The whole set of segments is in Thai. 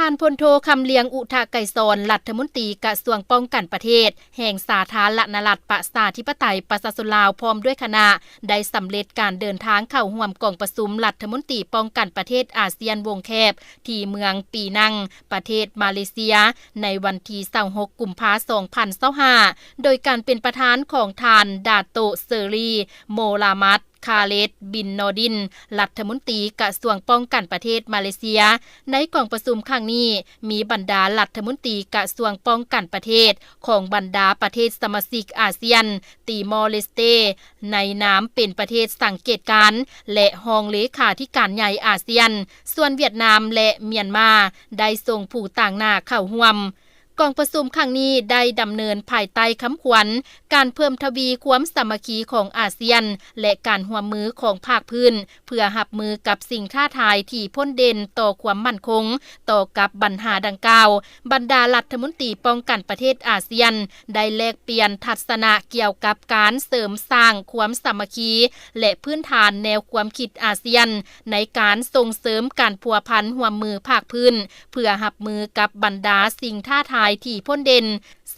ท่านพลโทคำเลียงอุทาไก่สอนรัฐมนตรีกระทรวงป้องกันประเทศแห่งสาธารณรัฐประชาธิปไตยประชาชนลาวพร้อมด้วยคณะได้สำเร็จการเดินทางเข้าร่วมกองประชุมรัฐมนตรีป้องกันประเทศอาเซียนวงแคบที่เมืองปีนังประเทศมาเลเซียในวันที่26กุมภาพันธ์2025โดยการเป็นประธานของทานดาโตเซอรีโมลามัดคาเลตบินนอดินรัฐมนตรีกระทรวงป้องกันประเทศมาเลเซียในกองประชุมครั้งนี้มีบรรดารัฐมนตรีกระทรวงป้องกันประเทศของบรรดาประเทศสมาชิกอาเซียนติมอร์เลสเตในนามเป็นประเทศสังเกตการณ์และรองเลขาธิการใหญ่อาเซียนส่วนเวียดนามและเมียนมาได้ส่งผู้ต่างหน้าเข้าร่วมกองประชุมครั้งนี้ได้ดำเนินภายใต้คำขวัญการเพิ่มทวีความสามัคคีของอาเซียนและการร่วมมือของภาคพื้นเพื่อรับมือกับสิ่งท้าทายที่พ้นเด่นต่อความมั่นคงต่อกับปัญหาดังกล่าวบรรดารัฐมนตรีป้องกันประเทศอาเซียนได้แลกเปลี่ยนทัศนะเกี่ยวกับการเสริมสร้างความสามัคคีและพื้นฐานแนวความคิดอาเซียนในการส่งเสริมการพัวพันร่วมมือภาคพื้นเพื่อรับมือกับบรรดาสิ่งท้าทายที่พ้นเด่น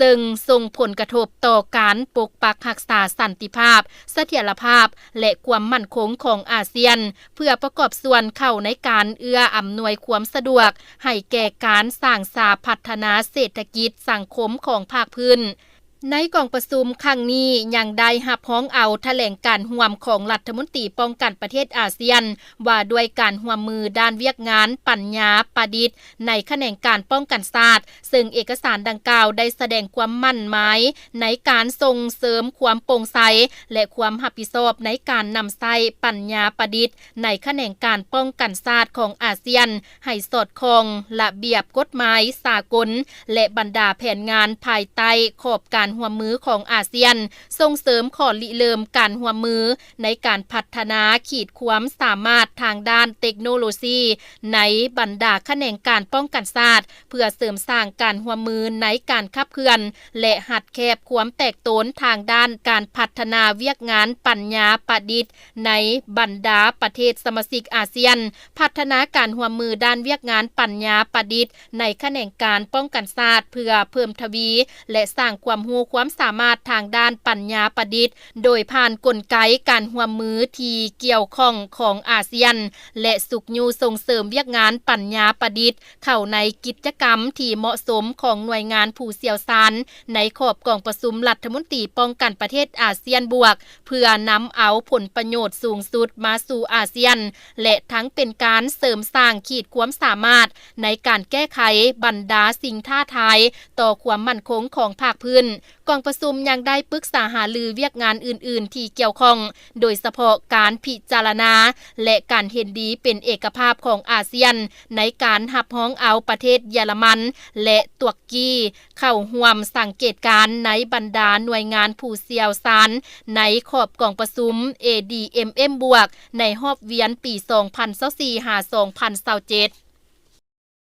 ซึ่งส่งผลกระทบต่อการปกปักรักษาสันติภาพเสถียรภาพและความมั่นคงของอาเซียนเพื่อประกอบส่วนเข้าในการเอื้ออำนวยความสะดวกให้แก่การสร้างสาพัฒนาเศรษฐกิจสังคมของภาคพื้นในกองประชุมครั้งนี้ยังได้รับร้องเอาแถลงการร่วมของรัฐมนตรีป้องกันประเทศอาเซียนว่าด้วยการร่วมมือด้านเวียกงานปัญญาประดิษฐ์ในแขนงการป้องกันชาติซึ่งเอกสารดังกล่าวได้แสดงความมั่นหมายในการส่งเสริมความโปร่งใสและความรับผิดชอบในการนำใช้ปัญญาประดิษฐ์ในแขนงการป้องกันชาติของอาเซียนให้สอดคล้องระเบียบกฎหมายสากลและบรรดาแผนงานภายใต้ขอบการร่วมมือของอาเซียนส่งเสริมข้อริเริ่มการร่วมมือในการพัฒนาขีดความสามารถทางด้านเทคโนโลยีในบรรดาแขนงการป้องกันชาติเพื่อเสริมสร้างการร่วมมือในการขับเคลื่อนและหัดแคบความแตกตนทางด้านการพัฒนาเวียกงานปัญญาประดิษฐ์ในบรรดาประเทศสมาชิกอาเซียนพัฒนาการร่วมมือด้านเวียกงานปัญญาประดิษฐ์ในแขนงการป้องกันชาติเพื่อเพิ่มทวีและสร้างความรู้ความสามารถทางด้านปัญญาประดิษฐ์โดยผ่านกลไกการร่วมมือที่เกี่ยวข้องของอาเซียนและสุขยูส่งเสริมเวียกงานปัญญาประดิษฐ์เข้าในกิจกรรมที่เหมาะสมของหน่วยงานผู้เชี่ยวชาญในขอบกองประชุมรัฐมนตรีป้องกันประเทศอาเซียนบวกเพื่อนำเอาผลประโยชน์สูงสุดมาสู่อาเซียนและทั้งเป็นการเสริมสร้างขีดความสามารถในการแก้ไขบรรดาสิ่งท้าทายต่อความมั่นคงของภาคพื้นกองประชุมยังได้ปรึกษาหารือเวียกงานอื่นๆที่เกี่ยวข้องโดยเฉพาะการพิจารณาและการเห็นดีเป็นเอกภาพของอาเซียนในการรับร้องเอาประเทศเยอรมันและตุรกีเข้าร่วมสังเกตการณ์ในบรรดาหน่วยงานผู้เชี่ยวชาญในขอบกองประชุม ADMM บวกในรอบเวียนปี 2024-2027